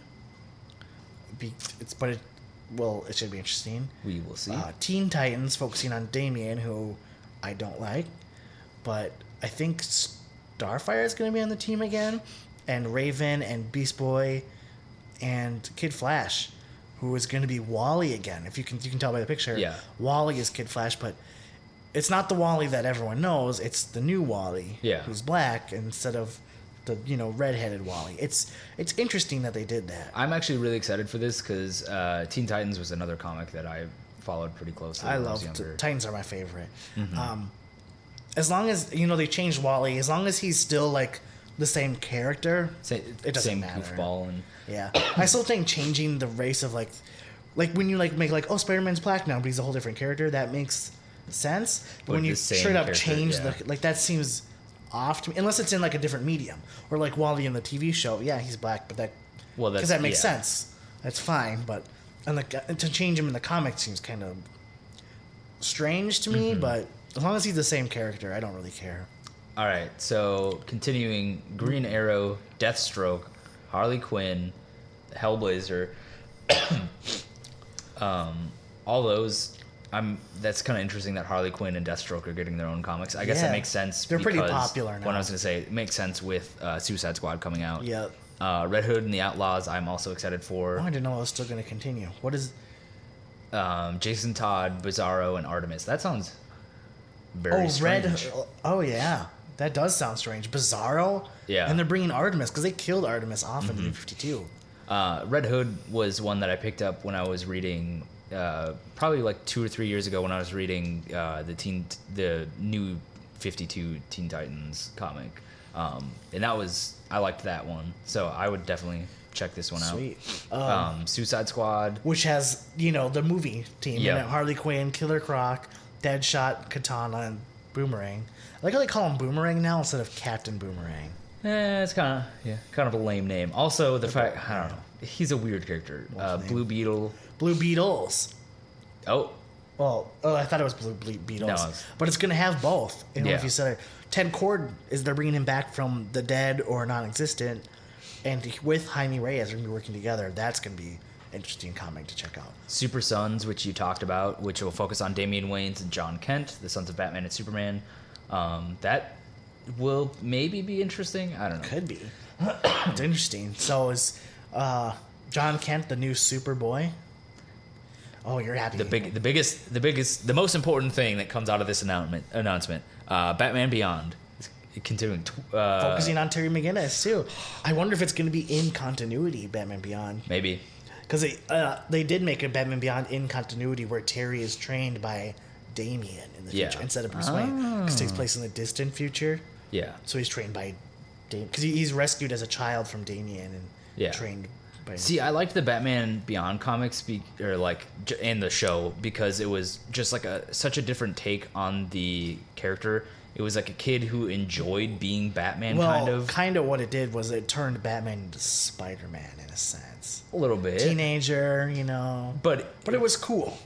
It should be interesting. We will see. Teen Titans focusing on Damian, who I don't like, but I think Starfire is going to be on the team again, and Raven and Beast Boy, and Kid Flash, who is going to be Wally again. If you can tell by the picture, yeah, Wally is Kid Flash, but it's not the Wally that everyone knows. It's the new Wally, who's black instead of the redheaded Wally. It's interesting that they did that. I'm actually really excited for this because Teen Titans was another comic that I followed pretty closely. I love Titans are my favorite. As long as they changed Wally, as long as he's still like the same character, it doesn't matter. Goofball and I still think changing the race of like when you make Spider-Man's black now, but he's a whole different character, that makes sense. But when you straight up change that seems off to me, unless it's in like a different medium or like Wally in the TV show. Yeah, he's black, but that makes sense. That's fine, but to change him in the comics seems kind of strange to me. But as long as he's the same character, I don't really care. All right, so continuing, Green Arrow, Deathstroke, Harley Quinn, Hellblazer, all those. That's kind of interesting that Harley Quinn and Deathstroke are getting their own comics. I guess that makes sense. They're pretty popular now. What I was going to say, it makes sense with Suicide Squad coming out. Yep. Red Hood and the Outlaws, I'm also excited for. I didn't know it was still going to continue. What is... Jason Todd, Bizarro, and Artemis. That sounds very strange. Oh, yeah. That does sound strange. Bizarro? Yeah. And they're bringing Artemis, because they killed Artemis off in New 52. Red Hood was one that I picked up when I was reading... probably like 2 or 3 years ago when I was reading the new 52 Teen Titans comic, and I liked that one, so I would definitely check this one out. Sweet. Suicide Squad, which has the movie team, Harley Quinn, Killer Croc, Deadshot, Katana, and Boomerang. I like how they call him Boomerang now instead of Captain Boomerang. It's kind of a lame name. Also, I don't know, he's a weird character. Blue Beetle. Blue Beetles. Oh. Well, I thought it was Blue Beetles. No, but it's going to have both. If you said it. Ted Kord, they're bringing him back from the dead or non-existent, and with Jaime Reyes, they're going to be working together. That's going to be an interesting comic to check out. Super Sons, which you talked about, which will focus on Damian Wayans and John Kent, the sons of Batman and Superman. That will maybe be interesting. I don't know. Could be. It's interesting. So is John Kent the new Superboy? Oh, you're happy. The most important thing that comes out of this announcement, Batman Beyond is continuing focusing on Terry McGinnis too. I wonder if it's going to be in continuity, Batman Beyond. Maybe. Because they did make a Batman Beyond in continuity where Terry is trained by Damian in the future instead of Bruce Wayne, because it takes place in the distant future. Yeah. So he's trained by Damian, because he's rescued as a child from Damian and trained by him. See, I liked the Batman Beyond comics and the show because it was just like such a different take on the character. It was like a kid who enjoyed being Batman, kind of what it did was it turned Batman into Spider-Man in a sense. A little bit. Teenager, But it was cool.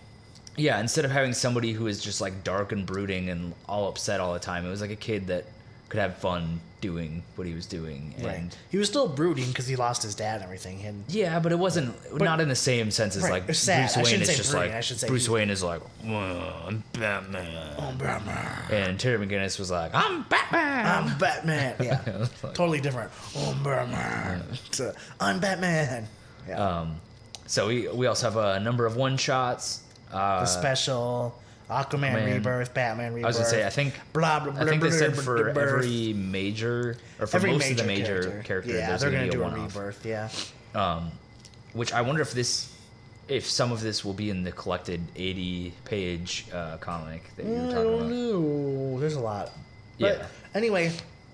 Yeah, instead of having somebody who is just like dark and brooding and all upset all the time, it was like a kid that could have fun doing what he was doing. And right. He was still brooding because he lost his dad and everything. But it wasn't not in the same sense as like Bruce Wayne is just brooding. like Bruce Wayne is like, I'm Batman. I'm Batman. And Terry McGinnis was like, I'm Batman. I'm Batman. Yeah, totally different. I'm Batman. I'm Batman. Yeah. So we also have a number of one shots. The special. Aquaman Rebirth, Batman Rebirth. I was gonna say, I think they said for every major, or for most of the major characters, they're gonna do a Rebirth, Which I wonder if some of this will be in the collected 80-page comic that you were talking about. No, there's a lot. But anyway,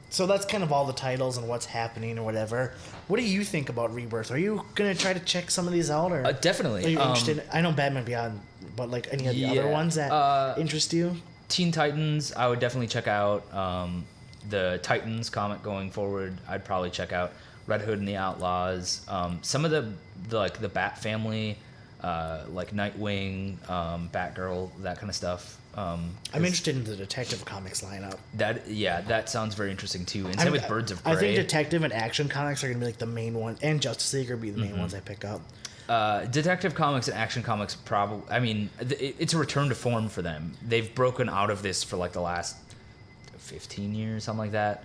So that's kind of all the titles and what's happening or whatever. What do you think about Rebirth? Are you gonna try to check some of these out, or definitely? Are you interested? I know Batman Beyond, but like any of the other ones that interest you? Teen Titans, I would definitely check out. The Titans comic going forward, I'd probably check out. Red Hood and the Outlaws. Some of the Bat family, like Nightwing, Batgirl, that kind of stuff. I'm interested in the Detective Comics lineup. That sounds very interesting too. And same with Birds of Prey. I think Detective and Action Comics are gonna be like the main one, and Justice League are gonna be the main ones I pick up. Detective Comics and Action Comics probably. I mean, it's a return to form for them. They've broken out of this for like the last 15 years, something like that,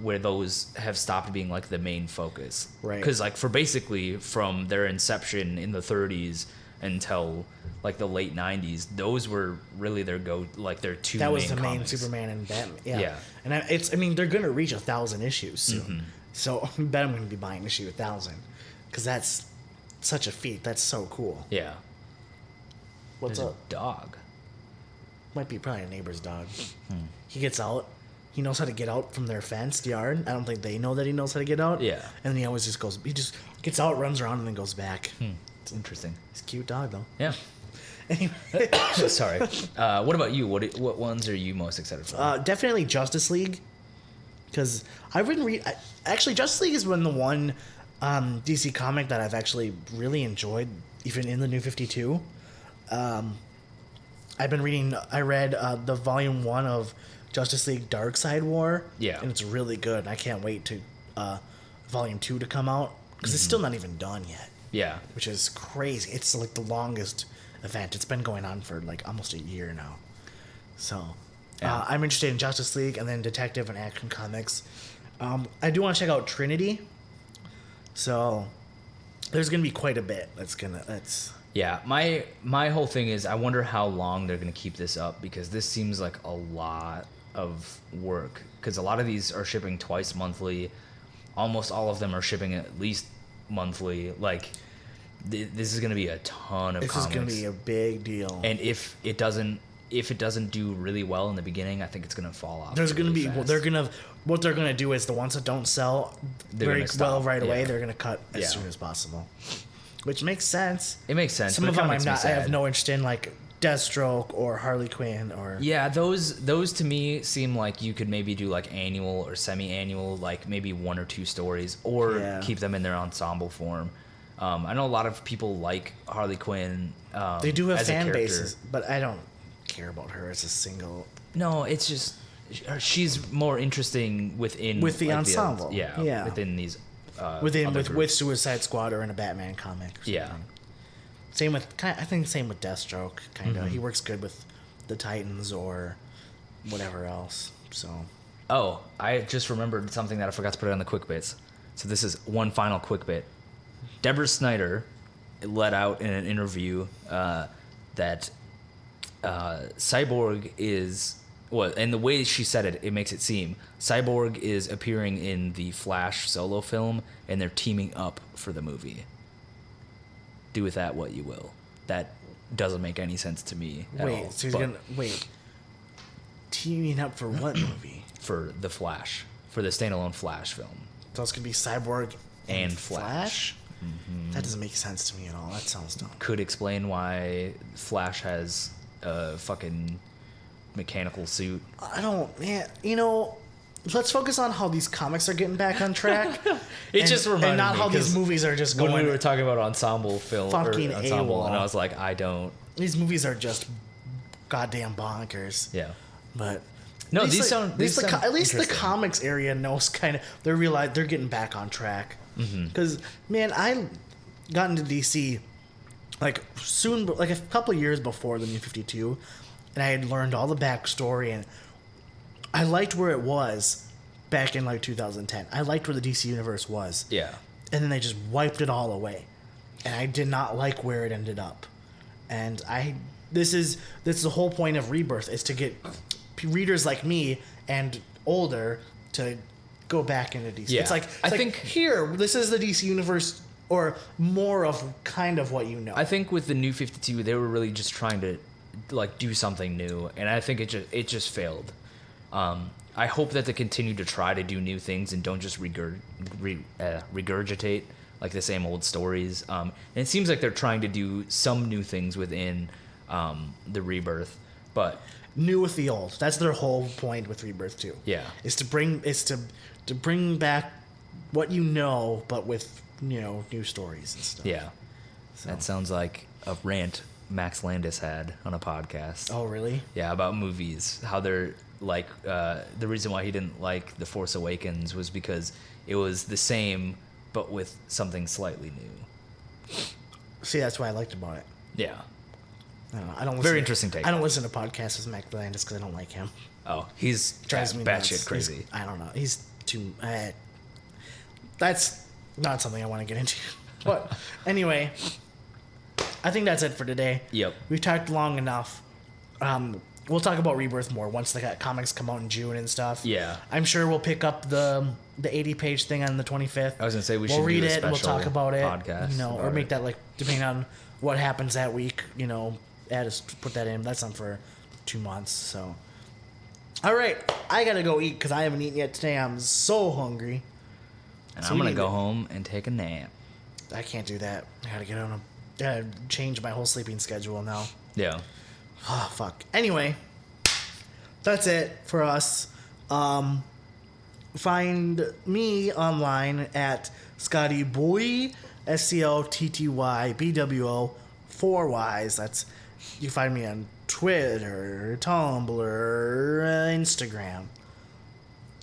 where those have stopped being like the main focus. Right. Because like for basically from their inception in the 30s until like the late 90s, those were really their two that was main the comics. main Superman and Batman. Yeah. And they're gonna reach 1,000 issues soon. So I bet I'm gonna be buying issue 1,000 because that's such a feat. That's so cool. Yeah. What's There's up? a dog. Might be probably a neighbor's dog. He gets out. He knows how to get out from their fenced yard. I don't think they know that he knows how to get out. Yeah. And then he always he just gets out, runs around, and then goes back. It's interesting. He's a cute dog, though. Yeah. Anyway. Sorry. What about you? What ones are you most excited for? Definitely Justice League. Because I've been actually, Justice League has been the one DC comic that I've actually really enjoyed, even in the New 52. I read the volume 1 of Justice League Darkseid War. Yeah. And it's really good. I can't wait to volume 2 to come out. Because it's still not even done yet. Yeah. Which is crazy. It's like the longest event. It's been going on for like almost a year now. So I'm interested in Justice League and then Detective and Action Comics. I do want to check out Trinity. So there's going to be quite a bit Yeah, my whole thing is I wonder how long they're going to keep this up, because this seems like a lot of work, because a lot of these are shipping twice monthly. Almost all of them are shipping at least monthly. Like this is going to be a ton of comics. This is going to be a big deal. And if it doesn't do really well in the beginning, I think it's going to fall off. There's going to be what they're going to do is the ones that don't sell very well right away, they're going to cut as soon as possible. Which makes sense. It makes sense. Some of them I have no interest in, like Deathstroke or Harley Quinn or... Yeah, those to me seem like you could maybe do like annual or semi-annual, like maybe 1 or 2 stories, or keep them in their ensemble form. I know a lot of people like Harley Quinn. They do have fan bases, but I don't care about her as a single... No, it's just... She's more interesting within... With the ensemble. Yeah, within these... with Suicide Squad or in a Batman comic. Yeah. Same with Deathstroke. Kind of, he works good with the Titans or whatever else. So. Oh, I just remembered something that I forgot to put on the quick bits. So this is one final quick bit. Deborah Snyder let out in an interview that Cyborg is... Well, and the way she said it, it makes it seem Cyborg is appearing in the Flash solo film, and they're teaming up for the movie. Do with that what you will. That doesn't make any sense to me at all. So he's gonna teaming up for what movie? For the Flash, for the standalone Flash film. So it's gonna be Cyborg and Flash. Mm-hmm. That doesn't make sense to me at all. That sounds dumb. Could explain why Flash has a fucking mechanical suit. Let's focus on how these comics are getting back on track. Just reminded me, and not how these movies are just going. When we were talking about ensemble film, fucking ensemble, and I was like, I don't. These movies are just goddamn bonkers. Yeah, but no, at least the comics area knows kind of they're getting back on track. Because man, I got into DC like a couple of years before the New 52, and I had learned all the backstory, and I liked where it was back in like 2010. I liked where the DC universe was. Yeah. And then they just wiped it all away. And I did not like where it ended up. And this is the whole point of Rebirth, is to get readers like me and older to go back into DC. Yeah. It's like I think here, this is the DC universe, or more of kind of what you know. I think with the New 52, they were really just trying to like do something new, and I think it just failed. I hope that they continue to try to do new things and don't just regurgitate like the same old stories. And it seems like they're trying to do some new things within the Rebirth, but new with the old. That's their whole point with Rebirth too. Yeah, is to bring back what you know, but with new stories and stuff. Yeah, so. That sounds like a rant Max Landis had on a podcast. Oh, really? Yeah, about movies. How they're like the reason why he didn't like The Force Awakens was because it was the same but with something slightly new. See, that's what I liked about it. Yeah. I don't Very interesting take. I don't listen to podcasts with Mac Landis because I don't like him. Oh, he's batshit crazy. I don't know. He's too. That's not something I want to get into. But anyway, I think that's it for today. Yep. We've talked long enough. We'll talk about Rebirth more once the comics come out in June and stuff. Yeah. I'm sure we'll pick up the 80-page thing on the 25th. I was gonna say we'll read do a it. We'll talk about it. Podcast, or make that like depending on what happens that week. Put that in. That's on for 2 months. So, all right, I gotta go eat because I haven't eaten yet today. I'm so hungry. And I'm gonna go home and take a nap. I can't do that. I gotta change my whole sleeping schedule now. Yeah. Oh, fuck. Anyway, that's it for us. Find me online at Scotty Boy, SCOTTYBWO, 4 Ys. That's, you find me on Twitter, Tumblr, Instagram.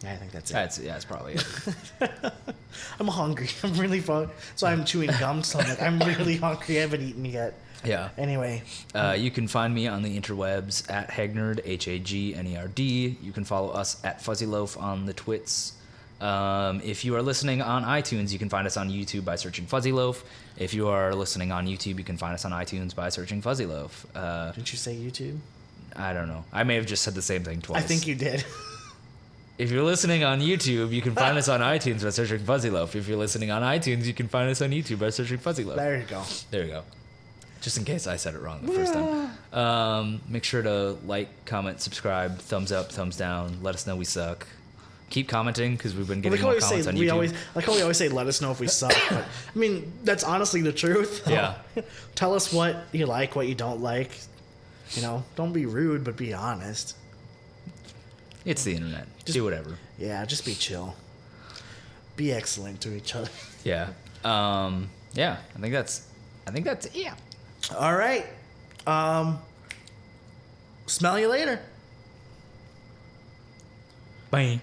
Yeah, I think that's it. That's probably it. I'm hungry. I'm really fun. So I'm chewing gum. So I'm really hungry. I haven't eaten yet. Yeah. Anyway. You can find me on the interwebs at Hagnerd, HAGNERD. You can follow us at Fuzzy Loaf on the twits. If you are listening on iTunes, you can find us on YouTube by searching Fuzzy Loaf. If you are listening on YouTube, you can find us on iTunes by searching Fuzzy Loaf. Didn't you say YouTube? I don't know. I may have just said the same thing twice. I think you did. If you're listening on YouTube, you can find us on iTunes by searching Fuzzy Loaf. If you're listening on iTunes, you can find us on YouTube by searching Fuzzy Loaf. There you go. There you go. Just in case I said it wrong the first time. Make sure to like, comment, subscribe, thumbs up, thumbs down. Let us know we suck. Keep commenting because we've been getting more comments on YouTube. We always say, let us know if we suck. But, I mean, that's honestly the truth. Yeah. Tell us what you like, what you don't like. Don't be rude, but be honest. It's the internet. Just do whatever. Yeah, just be chill. Be excellent to each other. Yeah. Yeah. I think that's it. Yeah. All right. Smell you later. Bye.